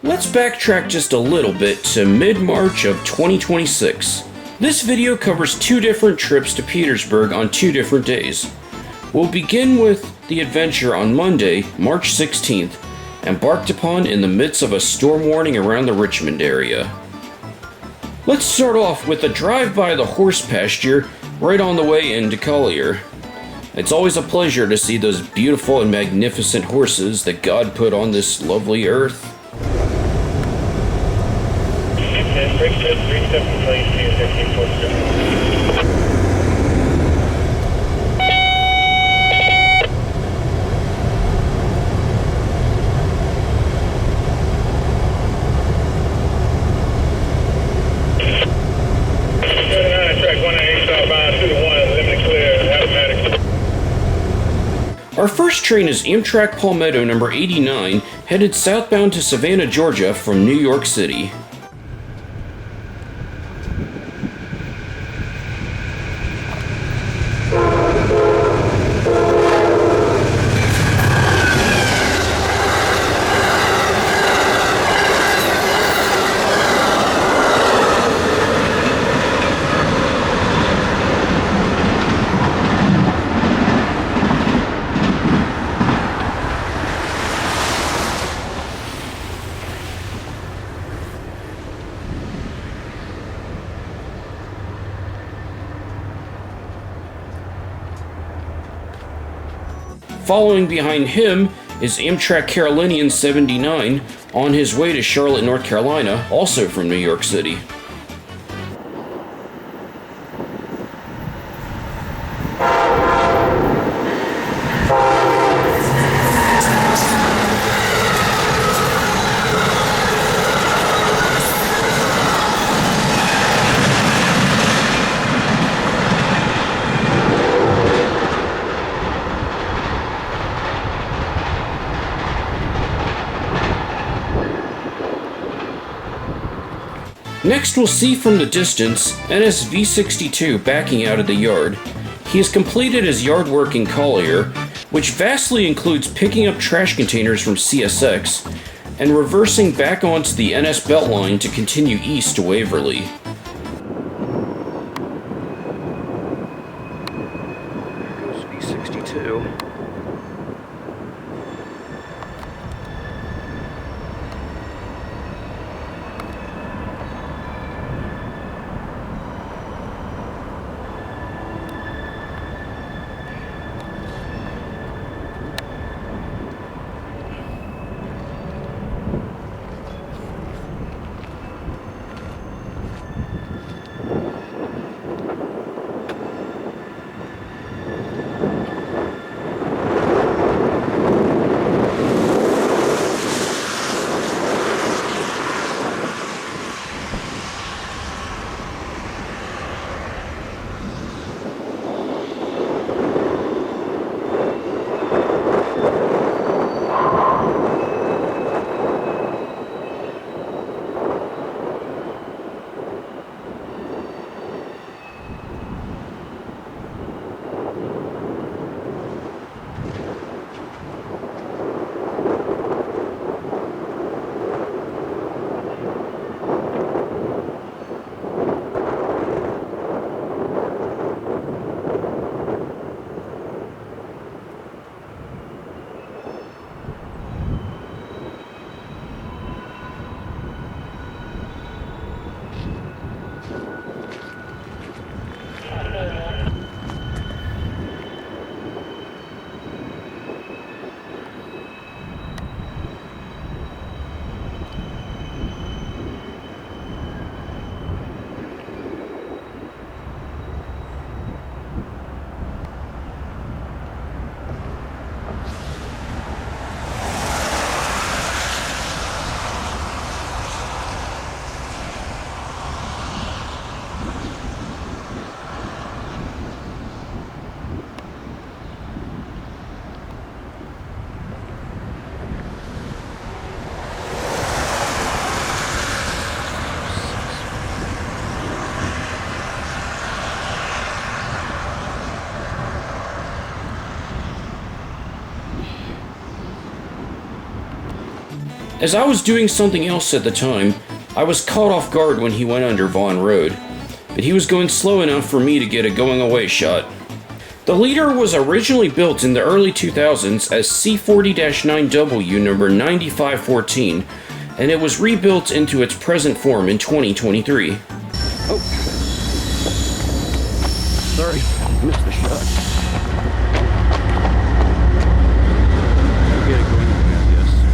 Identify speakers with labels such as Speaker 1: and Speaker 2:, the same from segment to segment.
Speaker 1: Let's backtrack just a little bit to mid-March of 2026. This video covers two different trips to Petersburg on two different days. We'll begin with the adventure on Monday, March 16th, embarked upon in the midst of a storm warning around the Richmond area. Let's start off with a drive by the horse pasture right on the way into Collier. It's always a pleasure to see those beautiful and magnificent horses that God put on this lovely earth. Our first train is Amtrak Palmetto number 89, headed southbound to Savannah, Georgia from New York City. Following behind him is Amtrak Carolinian 79 on his way to Charlotte, North Carolina, also from New York City. Next, we'll see from the distance NSV62 backing out of the yard. He has completed his yard work in Collier, which vastly includes picking up trash containers from CSX and reversing back onto the NS Beltline to continue east to Waverly. There goes V62. As I was doing something else at the time, I was caught off guard when he went under Vaughan Road, but he was going slow enough for me to get a going away shot. The leader was originally built in the early 2000s as C40-9W number 9514, and it was rebuilt into its present form in 2023.
Speaker 2: Oh. Sorry, missed the shot. I'll get it going again, I guess.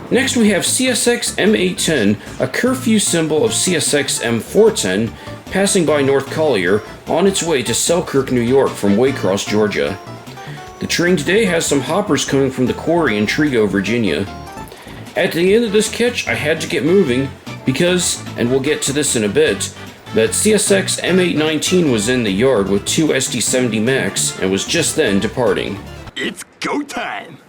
Speaker 1: Next we have CSX M810, a curfew symbol of CSX M410, passing by North Collier on its way to Selkirk, New York from Waycross, Georgia. The train today has some hoppers coming from the quarry in Trego, Virginia. At the end of this catch, I had to get moving because, and we'll get to this in a bit, that CSX M819 was in the yard with 2 SD70MACs and was just then departing.
Speaker 3: It's go time!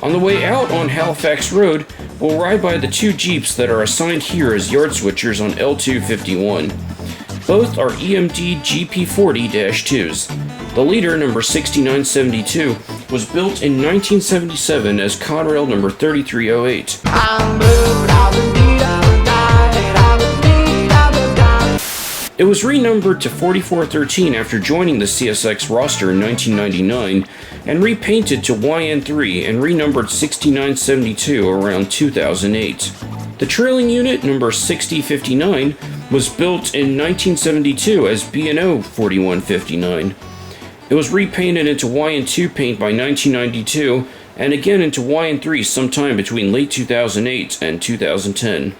Speaker 1: On the way out on Halifax Road, we'll ride by the two Jeeps that are assigned here as yard switchers on L251. Both are EMD GP40-2s. The leader, number 6972, was built in 1977 as Conrail number 3308. It was renumbered to 4413 after joining the CSX roster in 1999 and repainted to YN3 and renumbered 6972 around 2008. The trailing unit, number 6059, was built in 1972 as B&O 4159. It was repainted into YN2 paint by 1992 and again into YN3 sometime between late 2008 and 2010.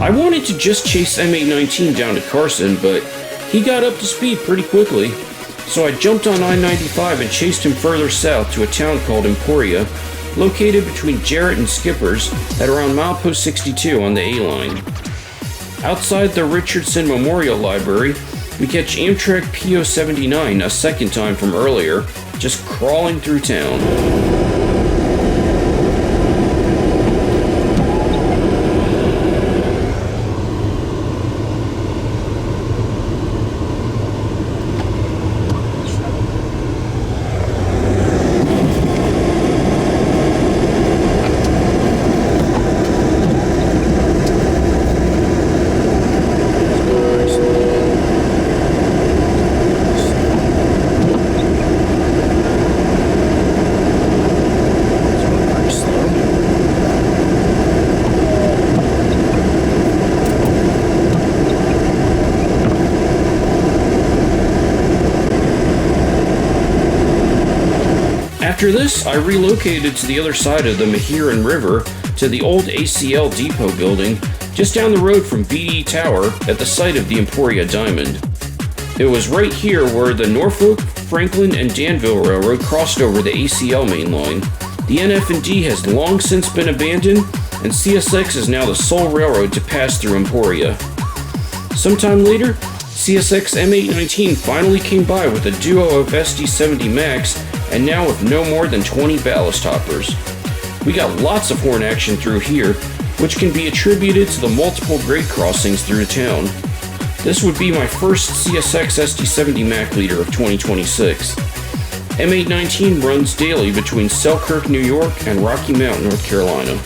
Speaker 1: I wanted to just chase M819 down to Carson, but he got up to speed pretty quickly, so I jumped on I-95 and chased him further south to a town called Emporia, located between Jarrett and Skippers at around milepost 62 on the A-line. Outside the Richardson Memorial Library, we catch Amtrak P079 a second time from earlier, just crawling through town. After this, I relocated to the other side of the Mahiran River to the old ACL Depot building just down the road from BD Tower at the site of the Emporia Diamond. It was right here where the Norfolk, Franklin, and Danville Railroad crossed over the ACL main line. The NF&D has long since been abandoned, and CSX is now the sole railroad to pass through Emporia. Sometime later, CSX M819 finally came by with a duo of SD70MACs, and now with no more than 20 ballast hoppers. We got lots of horn action through here, which can be attributed to the multiple grade crossings through town. This would be my first CSX SD70MAC leader of 2026. M819 runs daily between Selkirk, New York and Rocky Mount, North Carolina.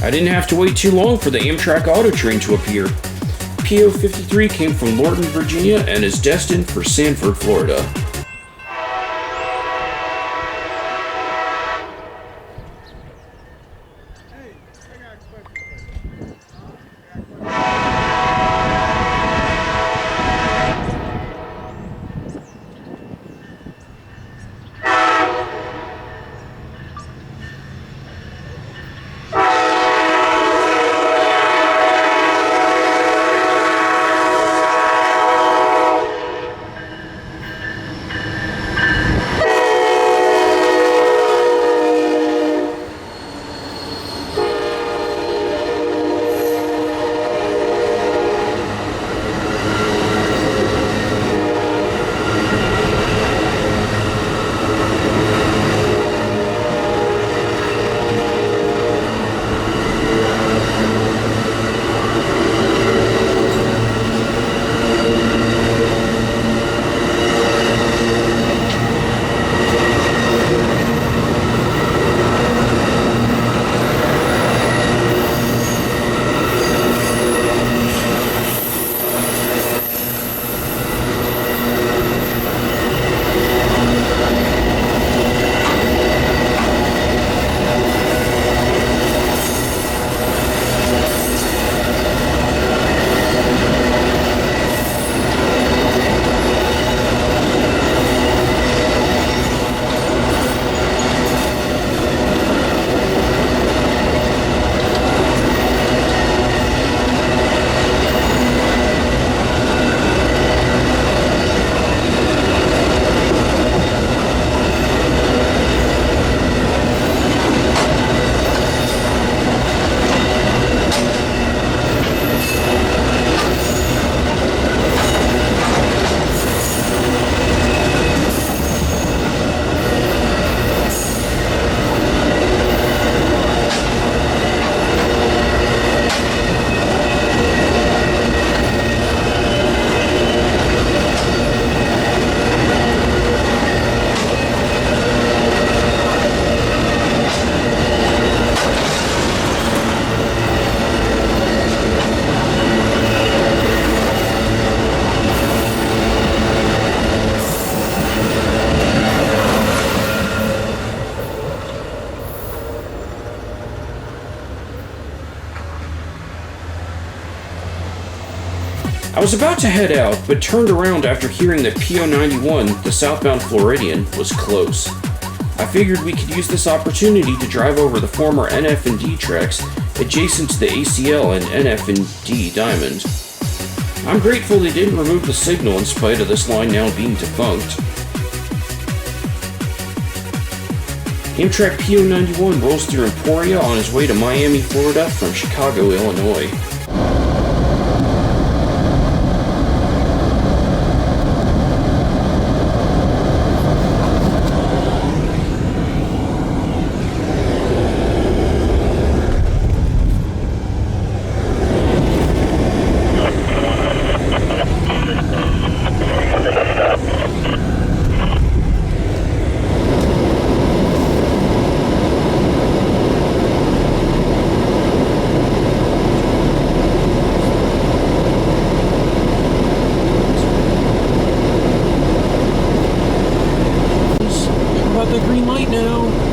Speaker 1: I didn't have to wait too long for the Amtrak auto train to appear. P053 came from Lorton, Virginia and is destined for Sanford, Florida. I was about to head out, but turned around after hearing that P091, the southbound Floridian, was close. I figured we could use this opportunity to drive over the former NF&D tracks adjacent to the ACL and NF&D Diamond. I'm grateful they didn't remove the signal in spite of this line now being defunct. Amtrak P091 rolls through Emporia on his way to Miami, Florida from Chicago, Illinois.
Speaker 2: The green light now.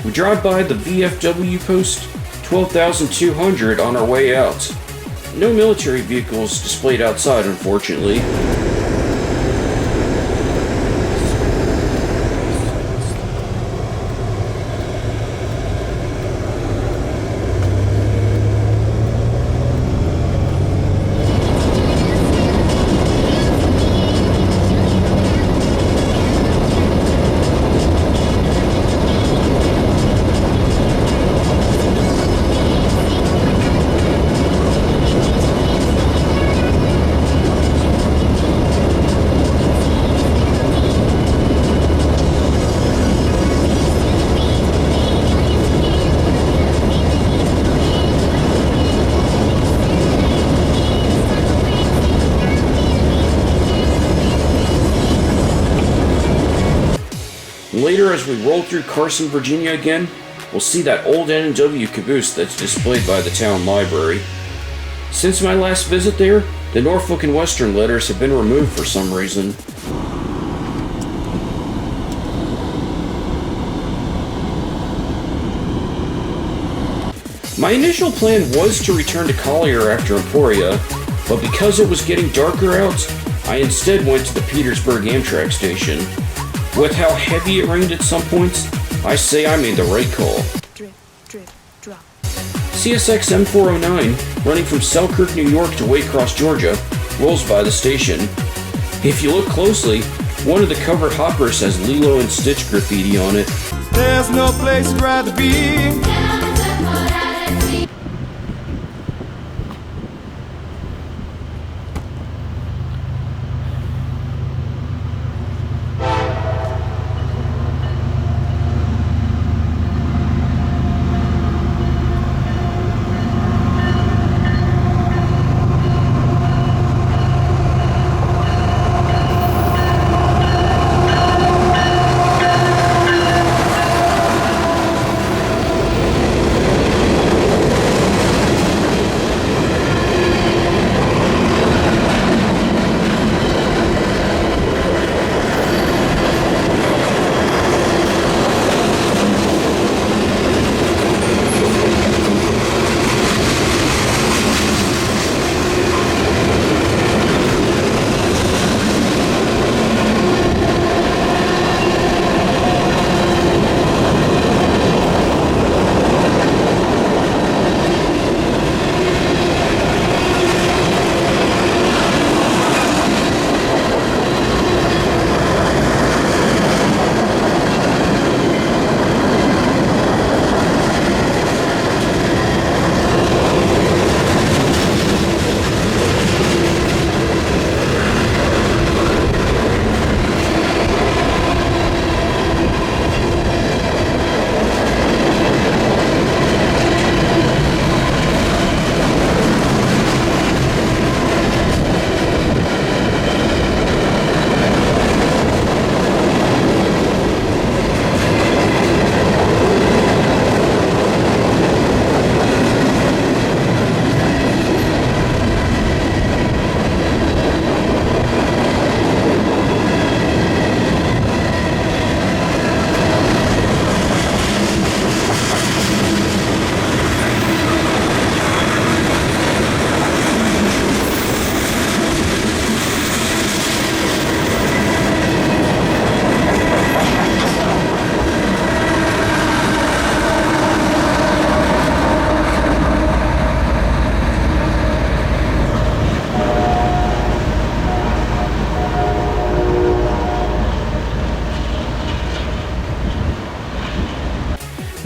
Speaker 1: We drive by the VFW Post 12,200 on our way out. No military vehicles displayed outside, unfortunately. Later, as we roll through Carson, Virginia again, we'll see that old N&W caboose that's displayed by the town library. Since my last visit there, the Norfolk and Western letters have been removed for some reason. My initial plan was to return to Collier after Emporia, but because it was getting darker out, I instead went to the Petersburg Amtrak Station. With how heavy it rained at some points, I say I made the right call.
Speaker 4: Drip, drip, drop.
Speaker 1: CSX M409, running from Selkirk, New York to Waycross, Georgia, rolls by the station. If you look closely, one of the covered hoppers has Lilo and Stitch graffiti on it.
Speaker 5: There's no place I'd rather be.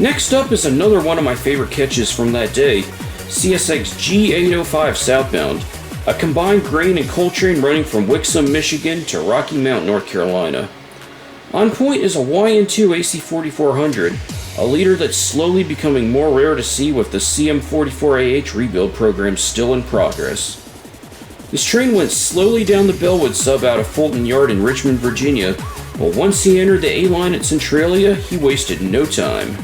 Speaker 1: Next up is another one of my favorite catches from that day, CSX G805 southbound, a combined grain and coal train running from Wixom, Michigan to Rocky Mount, North Carolina. On point is a YN2 AC4400, a leader that's slowly becoming more rare to see with the CM44AH rebuild program still in progress. This train went slowly down the Bellwood Sub out of Fulton Yard in Richmond, Virginia, but once he entered the A-line at Centralia, he wasted no time.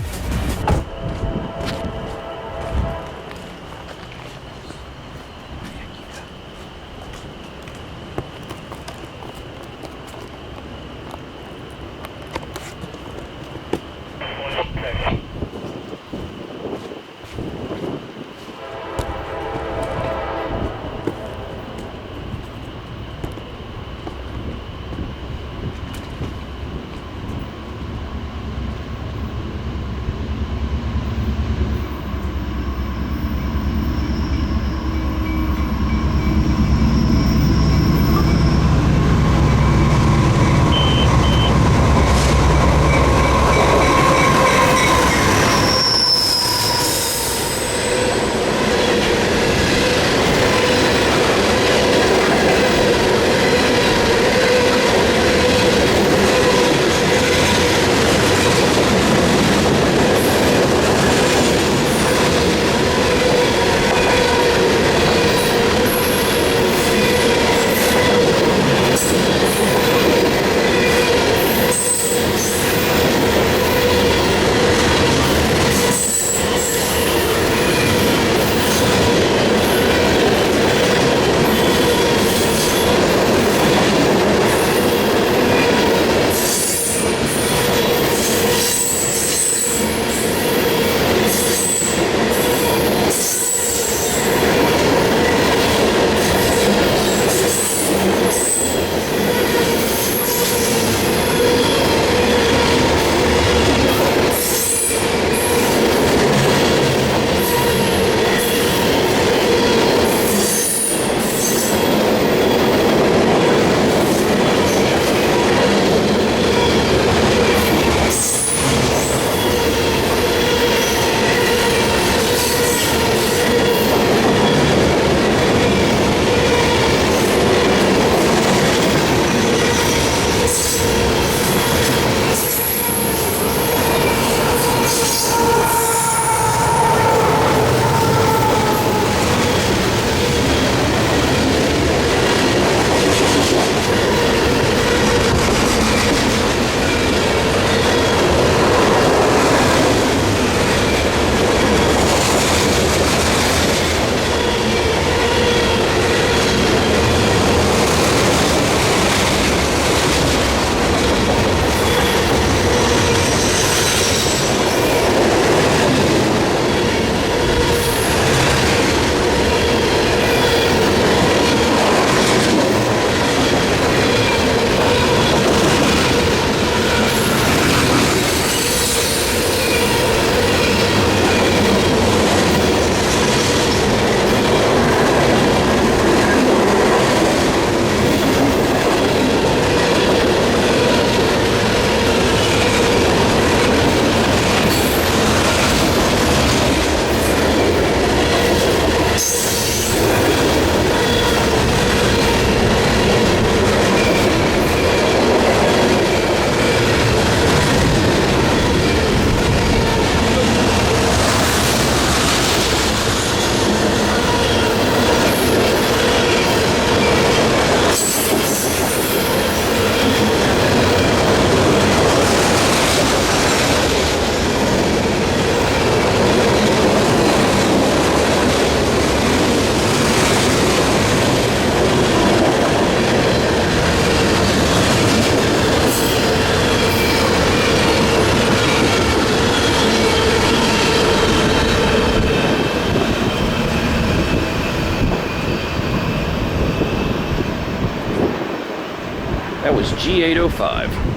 Speaker 1: That was G805.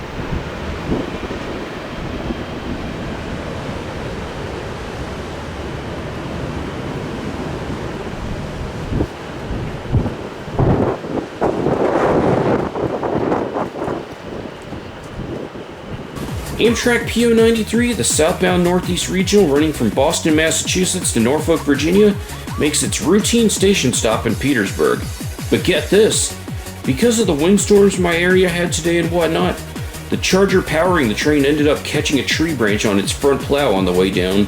Speaker 1: Amtrak P093, the southbound Northeast Regional running from Boston, Massachusetts to Norfolk, Virginia, makes its routine station stop in Petersburg. But get this, because of the windstorms my area had today and whatnot, the charger powering the train ended up catching a tree branch on its front plow on the way down,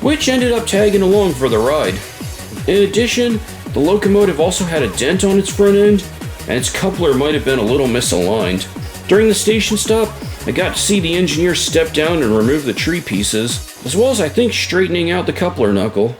Speaker 1: which ended up tagging along for the ride. In addition, the locomotive also had a dent on its front end, and its coupler might have been a little misaligned. During the station stop, I got to see the engineer step down and remove the tree pieces, as well as I think straightening out the coupler knuckle.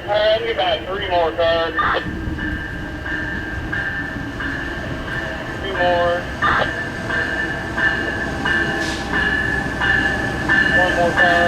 Speaker 6: I need about 3 more cars. 2 more. 1 more car.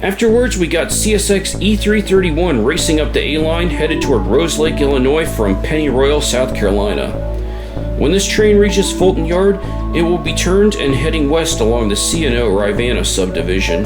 Speaker 1: Afterwards, we got CSX E331 racing up the A-line headed toward Rose Lake, Illinois from Pennyroyal, South Carolina. When this train reaches Fulton Yard, it will be turned and heading west along the C&O Rivanna subdivision.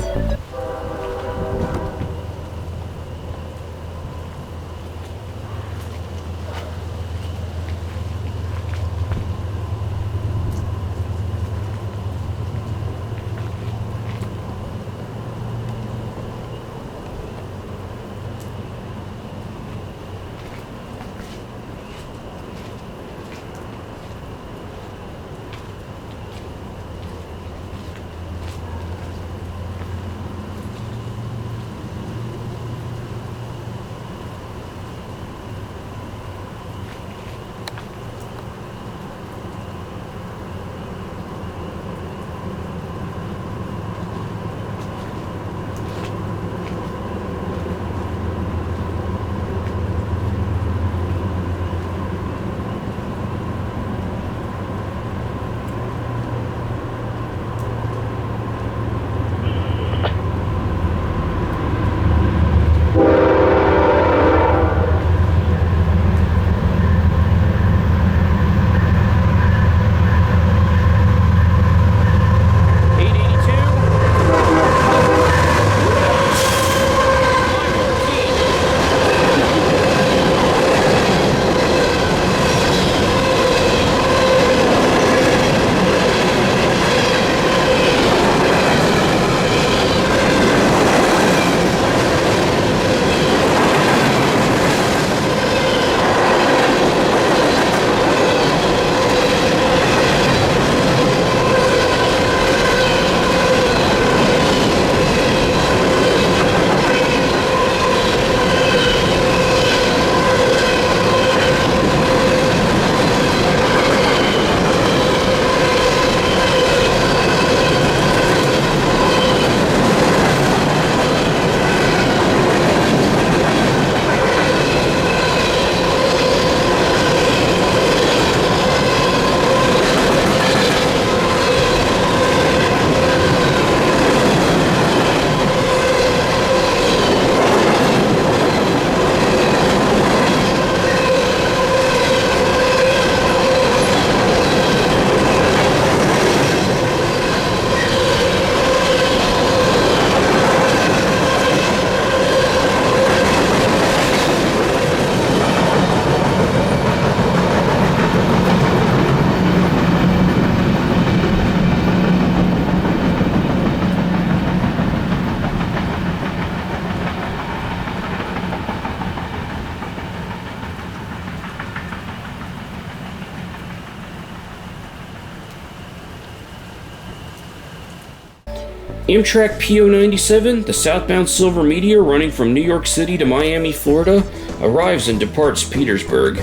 Speaker 1: Amtrak P097, the southbound Silver Meteor running from New York City to Miami, Florida, arrives and departs Petersburg.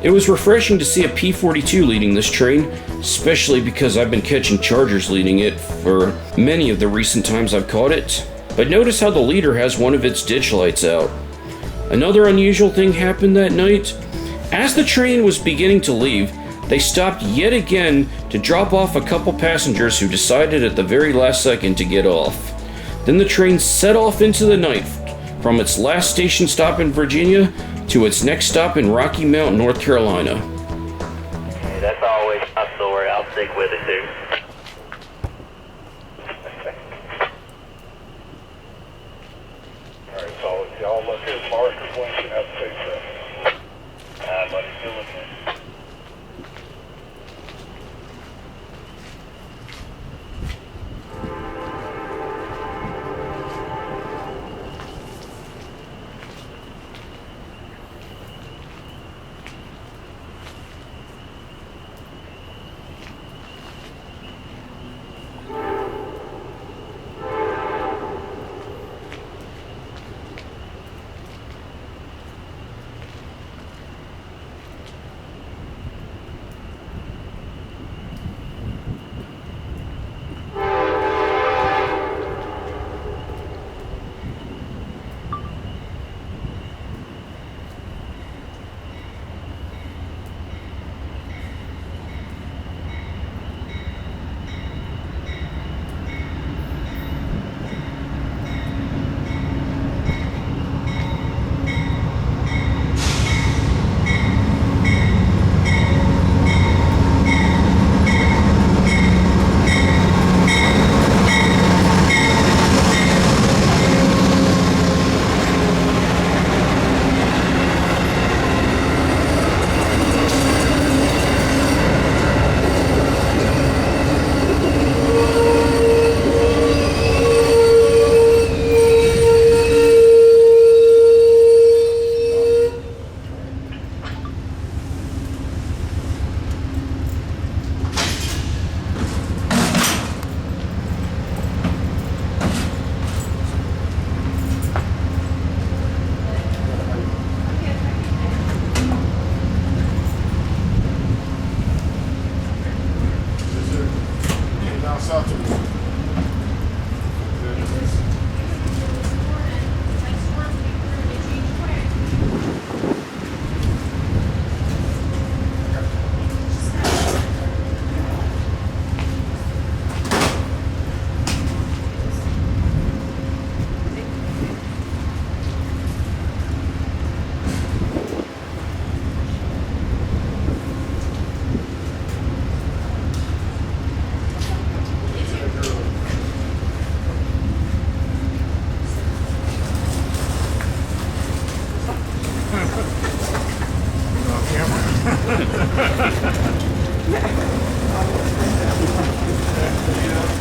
Speaker 1: It was refreshing to see a P42 leading this train, especially because I've been catching Chargers leading it for many of the recent times I've caught it. But notice how the leader has one of its ditch lights out. Another unusual thing happened that night. As the train was beginning to leave, they stopped yet again to drop off a couple passengers who decided at the very last second to get off. Then the train set off into the night from its last station stop in Virginia to its next stop in Rocky Mount, North Carolina.
Speaker 6: Hey, that's always my story. I'll stick with it too. Alright, so y'all look at markers once you have to take that. Buddy, still looking.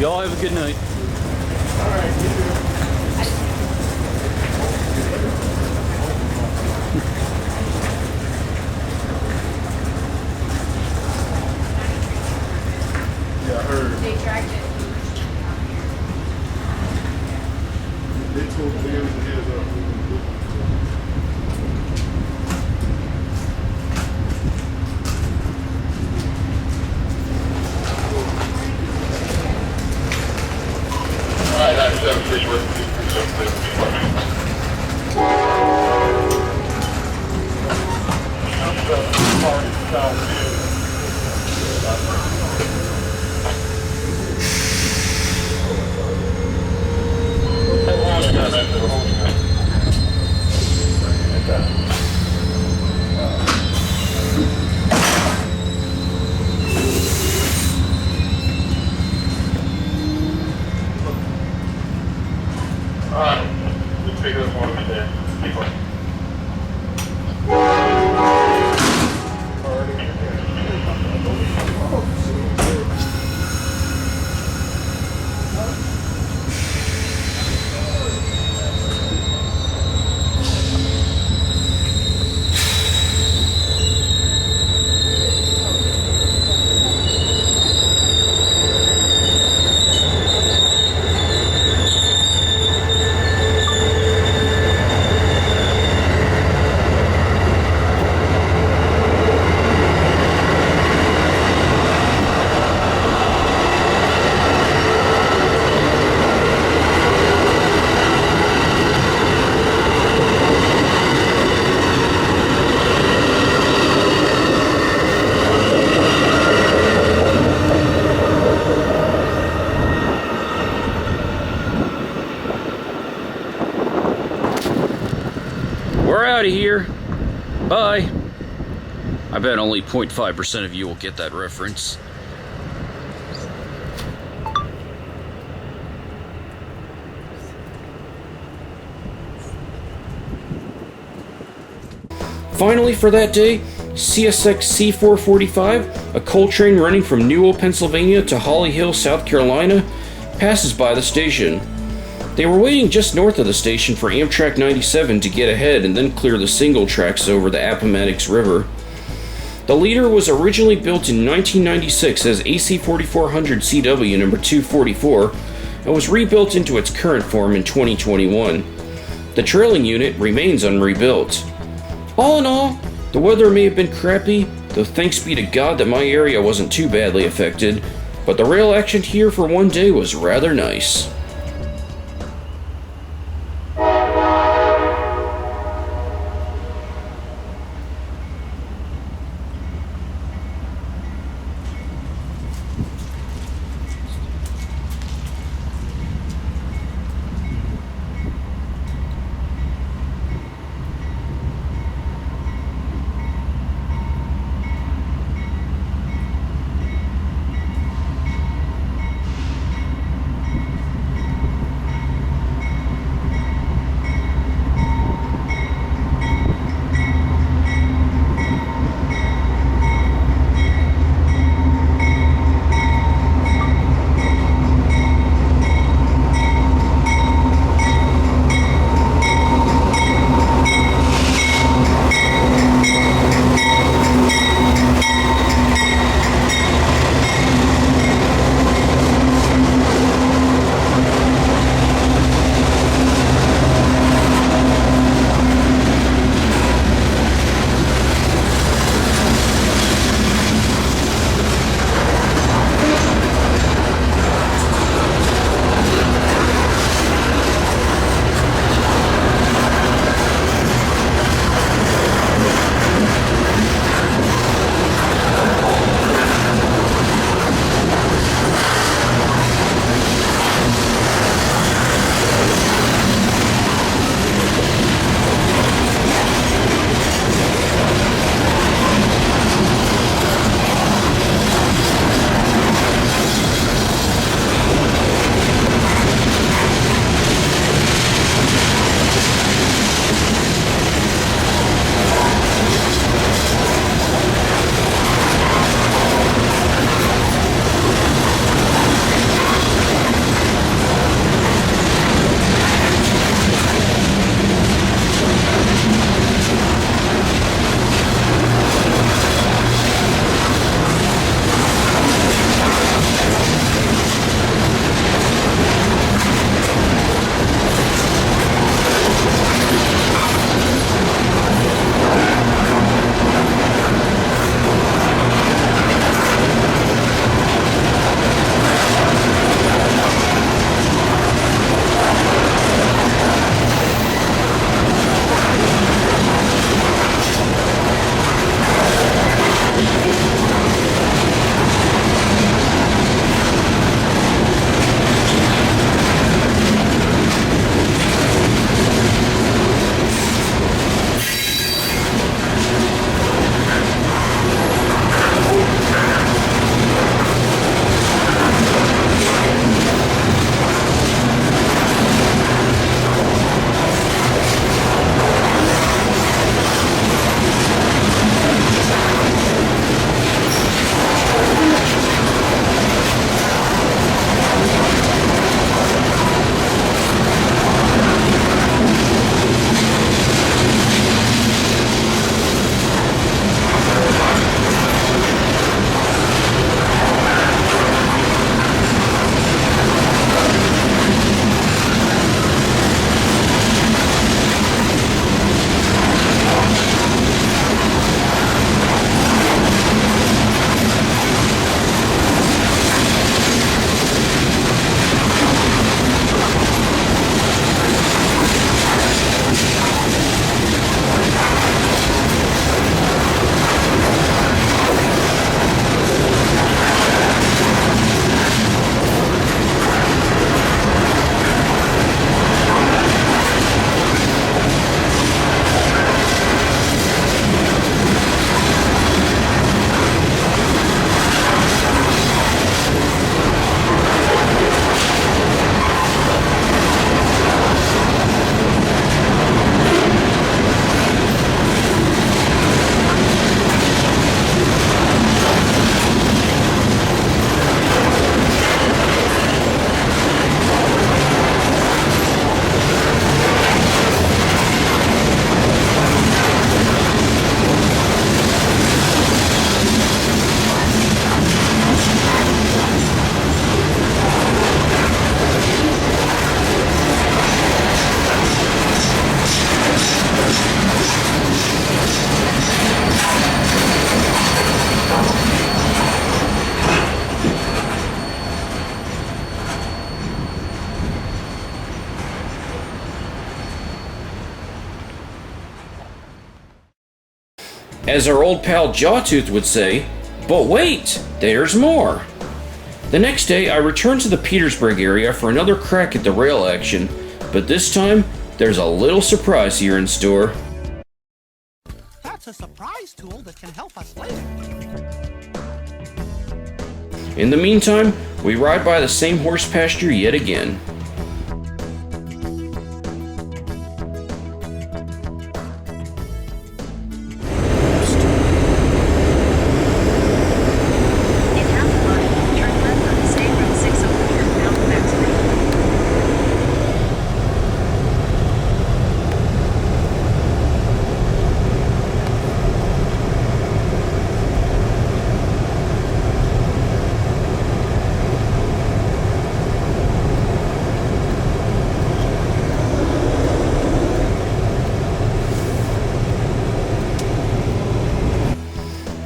Speaker 2: Y'all have a good night.
Speaker 5: Yeah, I heard.
Speaker 7: They dragged it.
Speaker 5: They told me to give us a heads up.
Speaker 1: We're out of here. Bye. I bet only 0.5% of you will get that reference. Finally, for that day, CSX C445, a coal train running from Newell, Pennsylvania to Holly Hill, South Carolina, passes by the station. They were waiting just north of the station for Amtrak 97 to get ahead and then clear the single tracks over the Appomattox River. The leader was originally built in 1996 as AC4400CW number 244 and was rebuilt into its current form in 2021. The trailing unit remains unrebuilt. All in all, the weather may have been crappy, though thanks be to God that my area wasn't too badly affected, but the rail action here for one day was rather nice. As our old pal Jawtooth would say, but wait, there's more. The next day, I returned to the Petersburg area for another crack at the rail action, but this time, there's a little surprise here in store.
Speaker 7: That's a surprise tool that can help us later.
Speaker 1: In the meantime, we ride by the same horse pasture yet again.
Speaker 8: In half a mile, turn left on State Road 604, Appomattox River.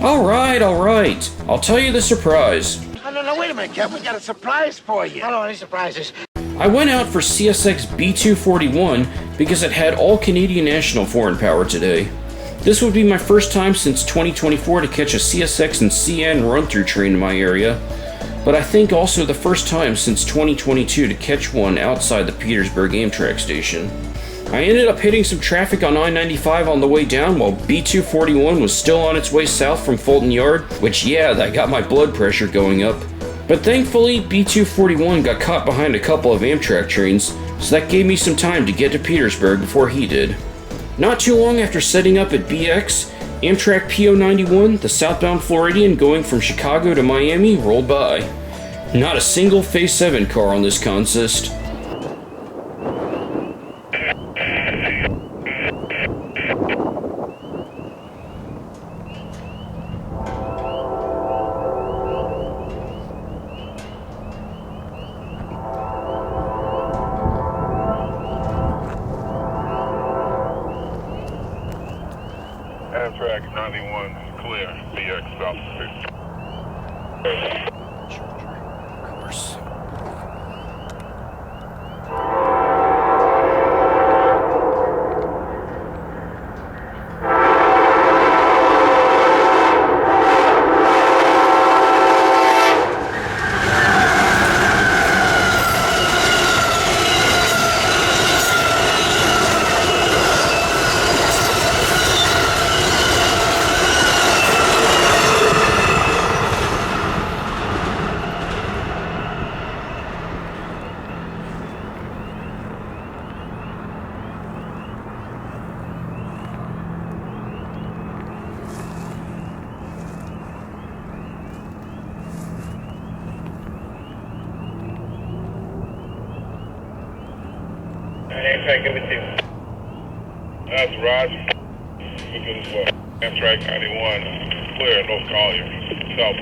Speaker 1: Alright, I'll tell you the surprise.
Speaker 3: No, wait a minute, Kev. We got a surprise for you. I don't know any surprises.
Speaker 1: I went out for CSX B241 because it had all Canadian National Foreign Power today. This would be my first time since 2024 to catch a CSX and CN run-through train in my area, but I think also the first time since 2022 to catch one outside the Petersburg Amtrak Station. I ended up hitting some traffic on I-95 on the way down while B241 was still on its way south from Fulton Yard, which yeah, that got my blood pressure going up. But thankfully, B241 got caught behind a couple of Amtrak trains, so that gave me some time to get to Petersburg before he did. Not too long after setting up at BX, Amtrak P091, the southbound Floridian going from Chicago to Miami, rolled by. Not a single Phase 7 car on this consist.
Speaker 6: Amtrak 91, clear, BX South 6.
Speaker 1: Of course.
Speaker 6: Amtrak, give it to you. That's Roger. Look at this one. Amtrak 91, clear, North Collier, South.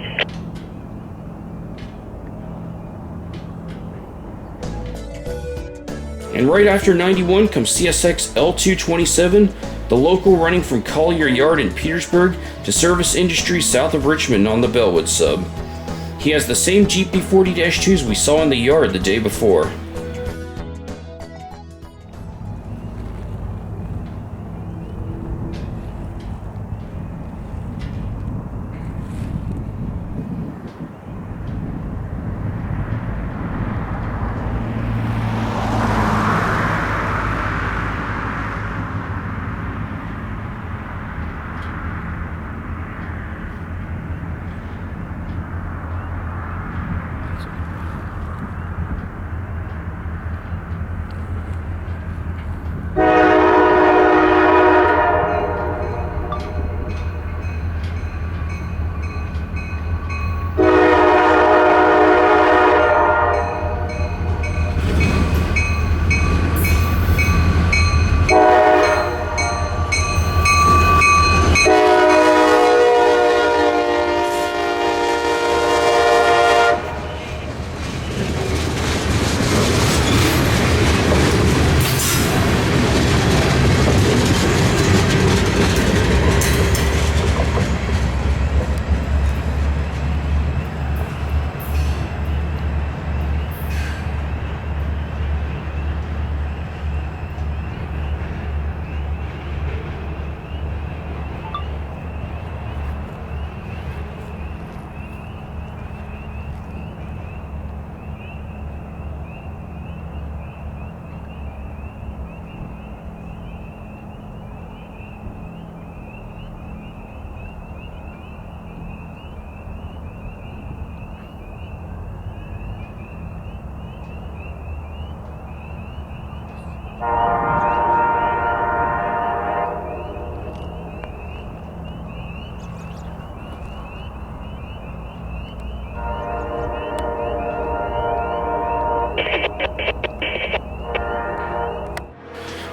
Speaker 1: And right after 91 comes CSX L227, the local running from Collier Yard in Petersburg to Service Industries south of Richmond on the Bellwood Sub. He has the same GP40-2s we saw in the yard the day before.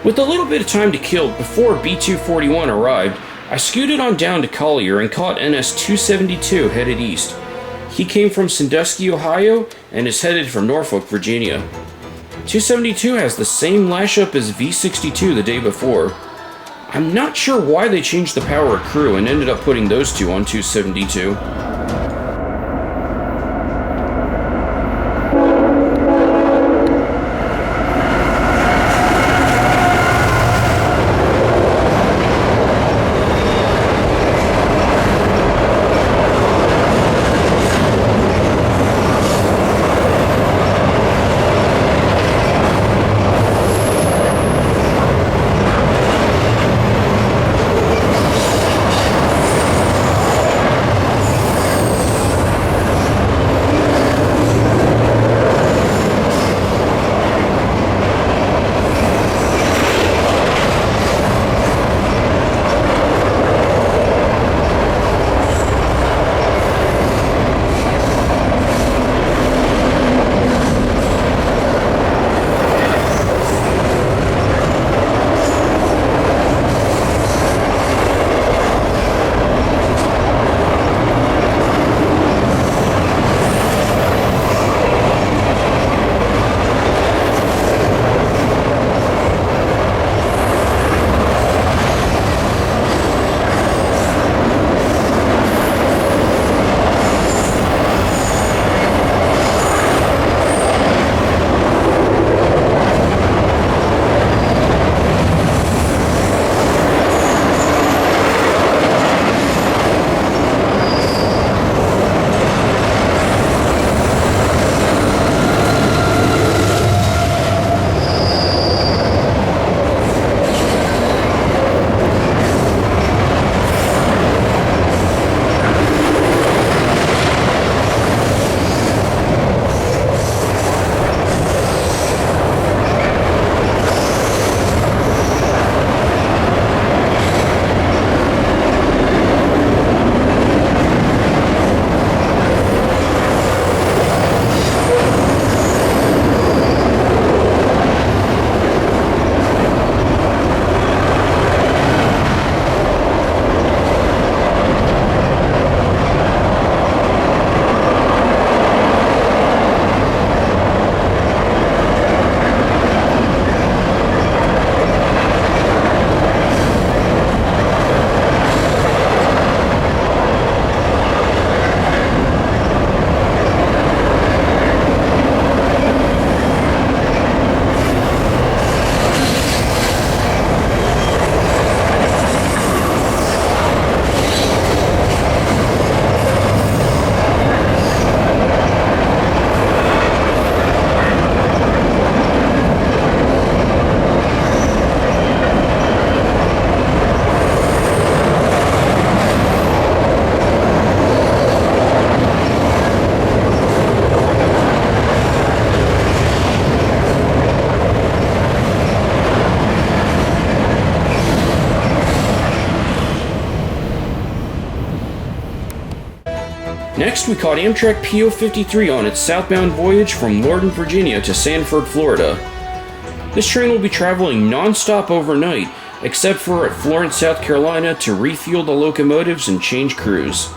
Speaker 1: With a little bit of time to kill before B241 arrived, I scooted on down to Collier and caught NS 272 headed east. He came from Sandusky, Ohio, and is headed for Norfolk, Virginia. 272 has the same lash-up as V62 the day before. I'm not sure why they changed the power of crew and ended up putting those two on 272. Next, we caught Amtrak P053 on its southbound voyage from Lorton, Virginia to Sanford, Florida. This train will be traveling non-stop overnight, except for at Florence, South Carolina to refuel the locomotives and change crews.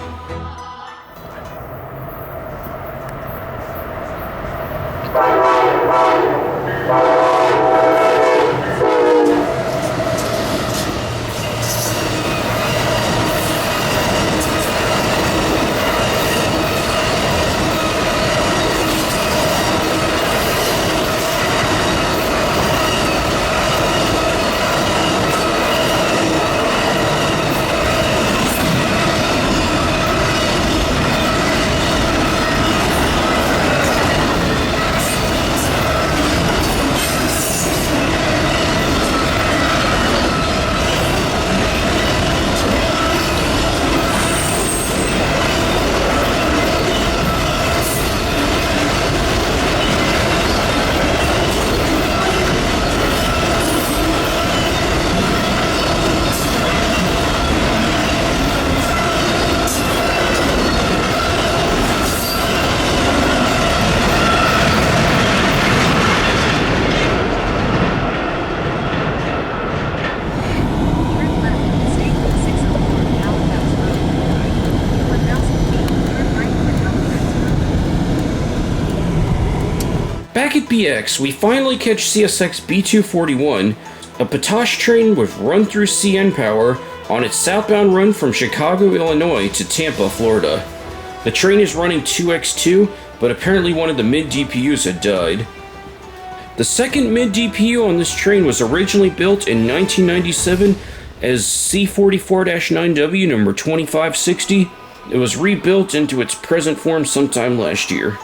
Speaker 1: Back at BX, we finally catch CSX B241, a potash train with run-through CN power on its southbound run from Chicago, Illinois to Tampa, Florida. The train is running 2x2, but apparently one of the mid-DPUs had died. The second mid-DPU on this train was originally built in 1997 as C44-9W number 2560. It was rebuilt into its present form sometime last year.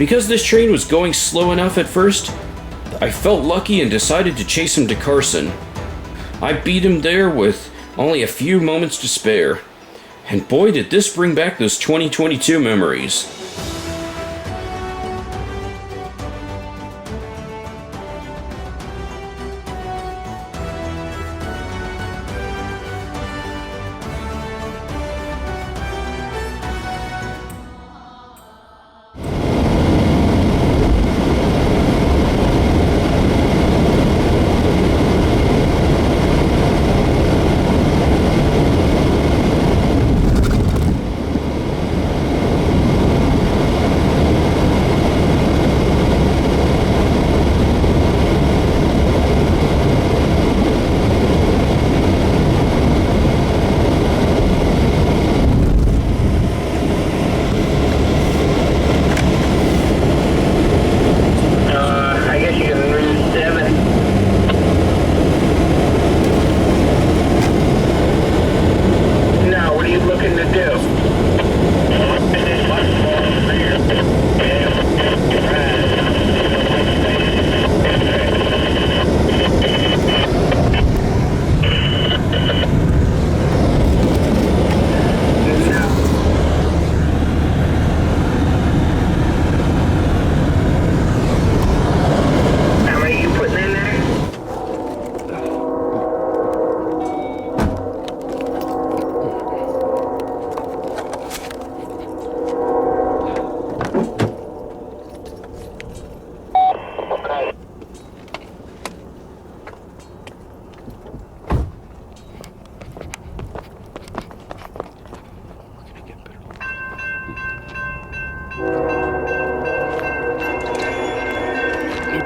Speaker 1: Because this train was going slow enough at first, I felt lucky and decided to chase him to Carson. I beat him there with only a few moments to spare. And boy, did this bring back those 2022 memories.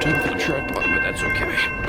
Speaker 1: time for the truck, but that's okay.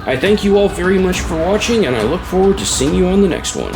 Speaker 1: I thank you all very much for watching, and I look forward to seeing you on the next one.